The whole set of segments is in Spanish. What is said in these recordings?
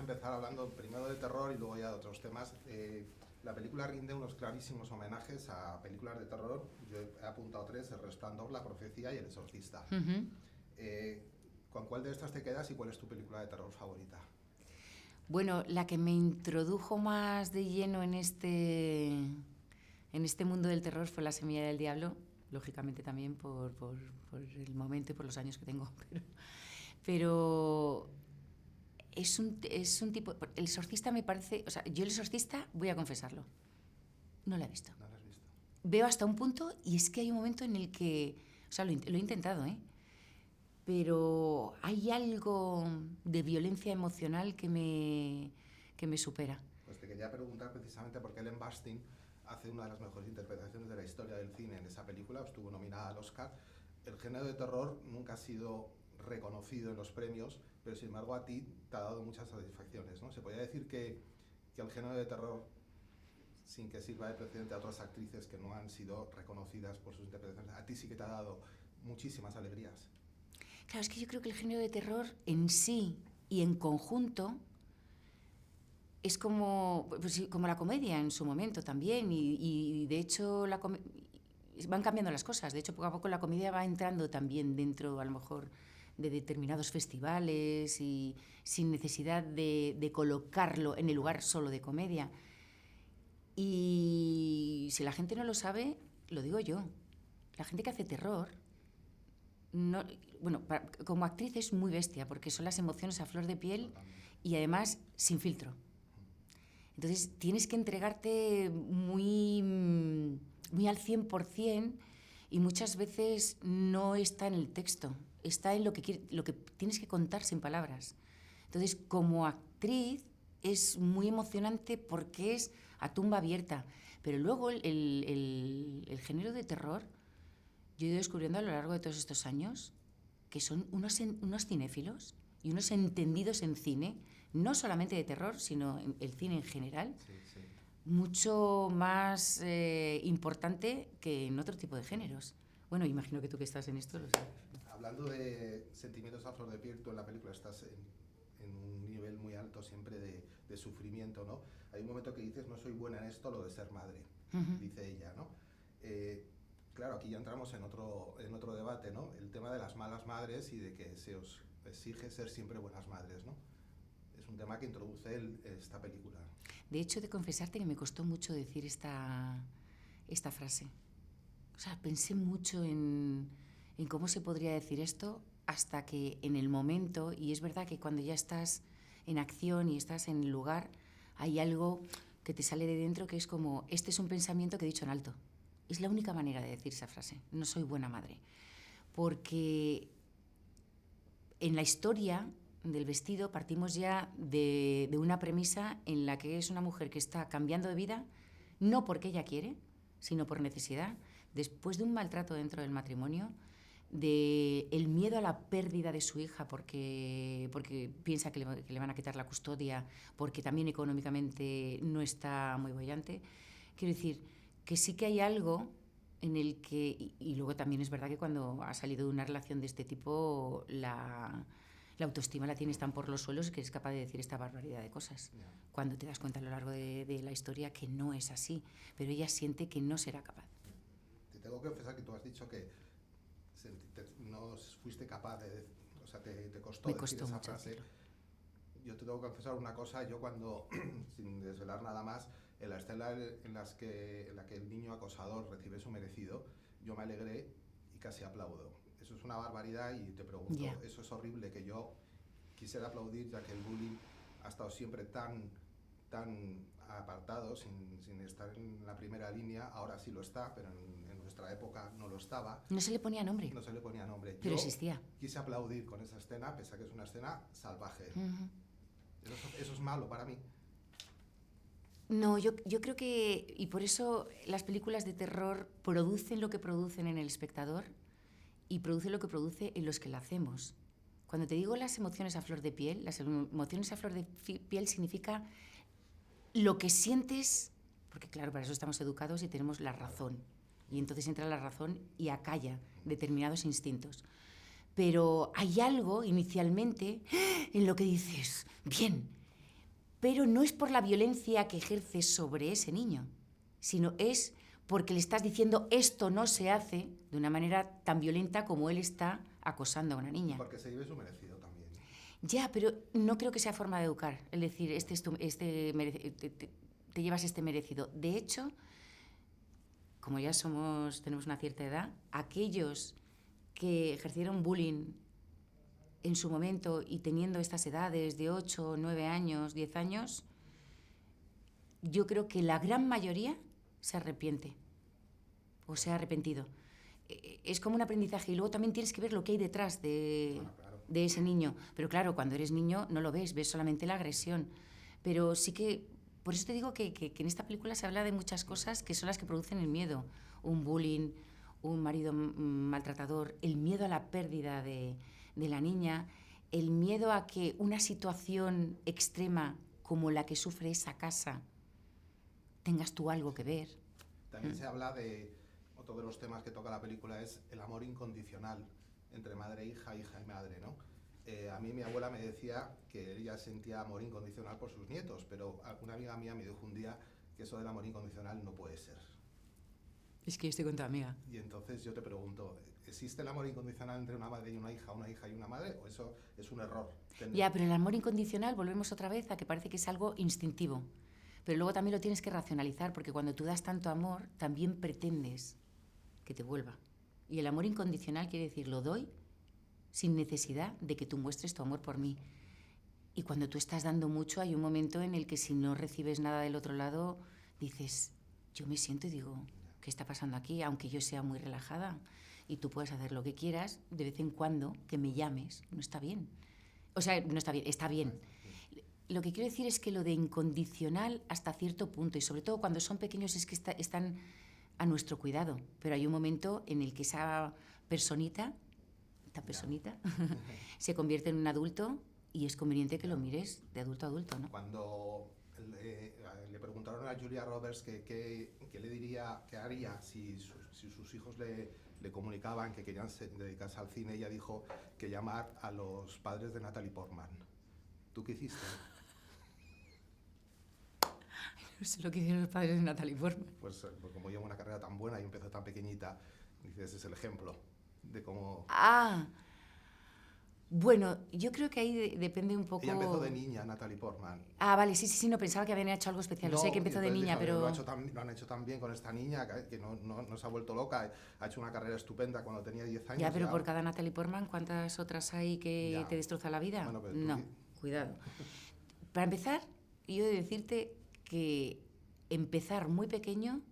empezar hablando primero de terror y luego ya de otros temas. La película rinde unos clarísimos homenajes a películas de terror. Yo he apuntado 3, El Resplandor, La Profecía y El Exorcista. ¿Con cuál de estas te quedas y cuál es tu película de terror favorita? Bueno, la que me introdujo más de lleno en este mundo del terror fue La Semilla del Diablo, lógicamente también por el momento y por los años que tengo. Pero es un tipo... El Exorcista me parece... O sea, yo El Exorcista, voy a confesarlo, no la he visto. ¿No la has visto? Veo hasta un punto y es que hay un momento en el que... O sea, lo he intentado, ¿eh? Pero hay algo de violencia emocional que me supera. Pues te quería preguntar precisamente por qué Ellen Burstyn hace una de las mejores interpretaciones de la historia del cine en esa película, estuvo nominada al Oscar. El género de terror nunca ha sido reconocido en los premios, pero sin embargo a ti te ha dado muchas satisfacciones, ¿no? Se podría decir que el género de terror, sin que sirva de precedente a otras actrices que no han sido reconocidas por sus interpretaciones, a ti sí que te ha dado muchísimas alegrías. Claro, es que yo creo que el género de terror en sí y en conjunto es como, pues, como la comedia en su momento también, y de hecho van cambiando las cosas. De hecho, poco a poco la comedia va entrando también dentro, a lo mejor, de determinados festivales y sin necesidad de colocarlo en el lugar solo de comedia. Y si la gente no lo sabe, lo digo yo. La gente que hace terror, no, bueno, como actriz es muy bestia porque son las emociones a flor de piel y además sin filtro. Entonces tienes que entregarte muy al 100% y muchas veces no está en el texto, está en lo que tienes que contar sin palabras. Entonces, como actriz es muy emocionante porque es a tumba abierta, pero luego el género de terror, yo he ido descubriendo a lo largo de todos estos años que son unos cinéfilos y unos entendidos en cine, no solamente de terror, sino en el cine en general, Sí. mucho más importante que en otro tipo de géneros. Bueno, imagino que tú que estás en esto lo sabes. Hablando de sentimientos a flor de piel, tú en la película estás en un nivel muy alto siempre de sufrimiento, ¿no? Hay un momento que dices, no soy buena en esto, lo de ser madre, dice ella, ¿no? Claro, aquí ya entramos en otro debate, ¿no? El tema de las malas madres y de que se os exige ser siempre buenas madres, ¿no? Es un tema que introduce esta película. De hecho, de confesarte que me costó mucho decir esta frase. O sea, pensé mucho en cómo se podría decir esto hasta que en el momento, y es verdad que cuando ya estás en acción y estás en el lugar, hay algo que te sale de dentro que es como, este es un pensamiento que he dicho en alto. Es la única manera de decir esa frase, no soy buena madre. Porque en la historia del vestido partimos ya de una premisa en la que es una mujer que está cambiando de vida, no porque ella quiere, sino por necesidad, después de un maltrato dentro del matrimonio, de el miedo a la pérdida de su hija porque piensa que le van a quitar la custodia, porque también económicamente no está muy boyante. Quiero decir que sí que hay algo en el que, y luego también es verdad que cuando ha salido de una relación de este tipo, la autoestima la tienes tan por los suelos que eres capaz de decir esta barbaridad de cosas. Yeah. Cuando te das cuenta a lo largo de la historia que no es así, pero ella siente que no será capaz. Te tengo que confesar que tú has dicho que no fuiste capaz de... O sea, te costó decir esa frase. Decirlo. Yo te tengo que confesar una cosa, yo cuando, sin desvelar nada más, en la escena en la que el niño acosador recibe su merecido, yo me alegré y casi aplaudo. Eso es una barbaridad y te pregunto, yeah. Eso es horrible, que yo quisiera aplaudir, ya que el bullying ha estado siempre tan apartado, sin estar en la primera línea. Ahora sí lo está, pero en nuestra época no lo estaba. No se le ponía nombre. No se le ponía nombre. Pero yo existía. Quise aplaudir con esa escena, pese a que es una escena salvaje. Eso es malo para mí. No, yo creo que, y por eso las películas de terror producen lo que producen en el espectador y producen lo que produce en los que la hacemos. Cuando te digo las emociones a flor de piel, las emociones a flor de piel significa lo que sientes, porque claro, para eso estamos educados y tenemos la razón. Y entonces entra la razón y acalla determinados instintos. Pero hay algo inicialmente en lo que dices, bien, pero no es por la violencia que ejerces sobre ese niño, sino es porque le estás diciendo esto no se hace de una manera tan violenta como él está acosando a una niña. Porque se lleve su merecido también. Ya, pero no creo que sea forma de educar, es decir, te llevas este merecido. De hecho, como ya tenemos una cierta edad, aquellos que ejercieron bullying en su momento y teniendo estas edades de 8, 9 años, 10 años, yo creo que la gran mayoría se arrepiente o se ha arrepentido. Es como un aprendizaje y luego también tienes que ver lo que hay detrás de ese niño. Pero claro, cuando eres niño no lo ves solamente la agresión. Pero sí que, por eso te digo que en esta película se habla de muchas cosas que son las que producen el miedo. Un bullying, un marido maltratador, el miedo a la pérdida de la niña, el miedo a que una situación extrema como la que sufre esa casa tengas tú algo que ver. También se habla de, otro de los temas que toca la película es el amor incondicional entre madre e hija, hija y madre, ¿no? A mí mi abuela me decía que ella sentía amor incondicional por sus nietos, pero una amiga mía me dijo un día que eso del amor incondicional no puede ser. Es que yo estoy con tu amiga. Y entonces yo te pregunto, ¿existe el amor incondicional entre una madre y una hija y una madre? ¿O eso es un error? Ya, pero el amor incondicional, volvemos otra vez a que parece que es algo instintivo. Pero luego también lo tienes que racionalizar, porque cuando tú das tanto amor, también pretendes que te vuelva. Y el amor incondicional quiere decir, lo doy sin necesidad de que tú muestres tu amor por mí. Y cuando tú estás dando mucho, hay un momento en el que si no recibes nada del otro lado, dices, yo me siento y digo, ¿qué está pasando aquí? Aunque yo sea muy relajada y tú puedas hacer lo que quieras, de vez en cuando que me llames, no está bien. O sea, no está bien, está bien. Lo que quiero decir es que lo de incondicional hasta cierto punto, y sobre todo cuando son pequeños, es que están a nuestro cuidado. Pero hay un momento en el que esta personita se convierte en un adulto y es conveniente que lo mires de adulto a adulto, ¿no? Cuando le preguntaron a Julia Roberts qué le diría, qué haría si sus hijos le comunicaban que querían dedicarse al cine, ella dijo que llamar a los padres de Natalie Portman. ¿Tú qué hiciste? No sé lo que hicieron los padres de Natalie Portman. Pues como llevo una carrera tan buena y empezó tan pequeñita, dices, ese es el ejemplo de cómo... Bueno, yo creo que ahí depende un poco... Ella empezó de niña, Natalie Portman. Vale, sí, no pensaba que habían hecho algo especial. No, sé que empezó de niña, pero... Lo han hecho tan bien con esta niña que no se ha vuelto loca. Ha hecho una carrera estupenda cuando tenía 10 años. Ya, pero por cada Natalie Portman, ¿cuántas otras hay que te destroza la vida? Bueno, pero no, cuidado. Para empezar, yo he de decirte que empezar muy pequeño,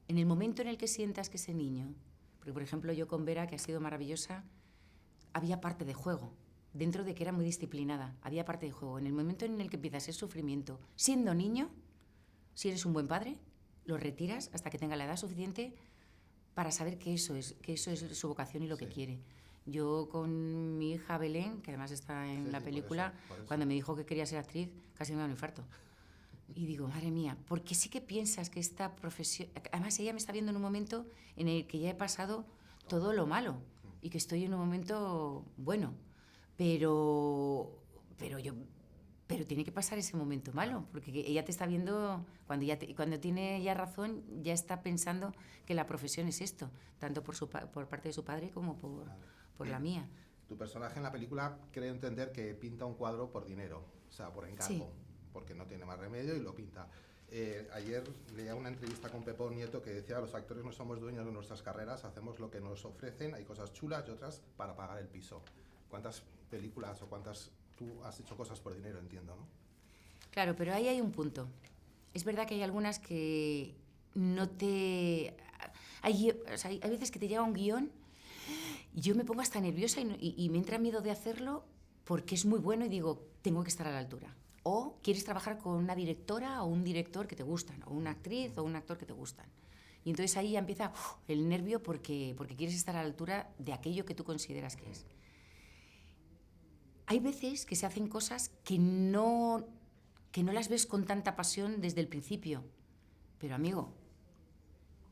en el momento en el que sientas que ese niño... Porque, por ejemplo, yo con Vera, que ha sido maravillosa, había parte de juego, dentro de que era muy disciplinada, había parte de juego. En el momento en el que empiezas el sufrimiento, siendo niño, si eres un buen padre, lo retiras hasta que tenga la edad suficiente para saber que eso es su vocación y lo que quiere. Yo con mi hija Belén, que además está en la película, por eso. Cuando me dijo que quería ser actriz, casi me da un infarto. Y digo, madre mía, porque sí que piensas que esta profesión... Además, ella me está viendo en un momento en el que ya he pasado todo lo malo y que estoy en un momento bueno, pero tiene que pasar ese momento malo, porque ella te está viendo, cuando tiene ya razón, ya está pensando que la profesión es esto, tanto por parte de su padre como por la mía. Tu personaje en la película cree entender que pinta un cuadro por dinero, o sea, por encargo. Sí. Porque no tiene más remedio y lo pinta. Ayer leía una entrevista con Pepón Nieto que decía: los actores no somos dueños de nuestras carreras, hacemos lo que nos ofrecen, hay cosas chulas y otras para pagar el piso. ¿Cuántas películas o cuántas tú has hecho cosas por dinero, entiendo, no? Claro, pero ahí hay un punto. Es verdad que hay algunas que no te... Hay veces que te llega un guión y yo me pongo hasta nerviosa y me entra miedo de hacerlo porque es muy bueno y digo, tengo que estar a la altura. O quieres trabajar con una directora o un director que te gustan, o una actriz o un actor que te gustan. Y entonces ahí ya empieza el nervio porque quieres estar a la altura de aquello que tú consideras que es. Hay veces que se hacen cosas que no las ves con tanta pasión desde el principio. Pero, amigo,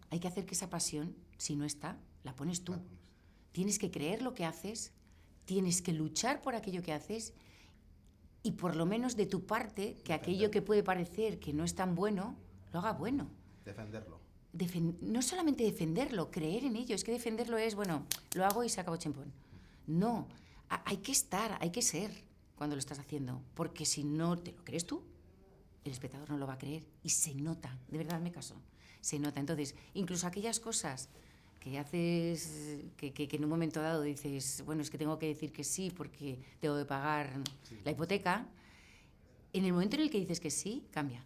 hay que hacer que esa pasión, si no está, la pones tú. Tienes que creer lo que haces, tienes que luchar por aquello que haces. y por lo menos de tu parte, que aquello que puede parecer que no es tan bueno, lo haga bueno. Defenderlo. No solamente defenderlo, creer en ello. Es que defenderlo es, bueno, lo hago y se acabó chimpón. No, hay que estar, hay que ser cuando lo estás haciendo, porque si no te lo crees tú, el espectador no lo va a creer y se nota, de verdad me caso, se nota. Entonces, incluso aquellas cosas que haces, que en un momento dado dices, bueno, es que tengo que decir que sí porque tengo que pagar la hipoteca, en el momento en el que dices que sí, cambia.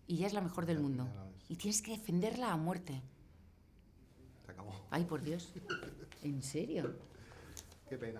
Y ya es la mejor del mundo. Y tienes que defenderla a muerte. Se acabó. Ay, por Dios. ¿En serio? Qué pena.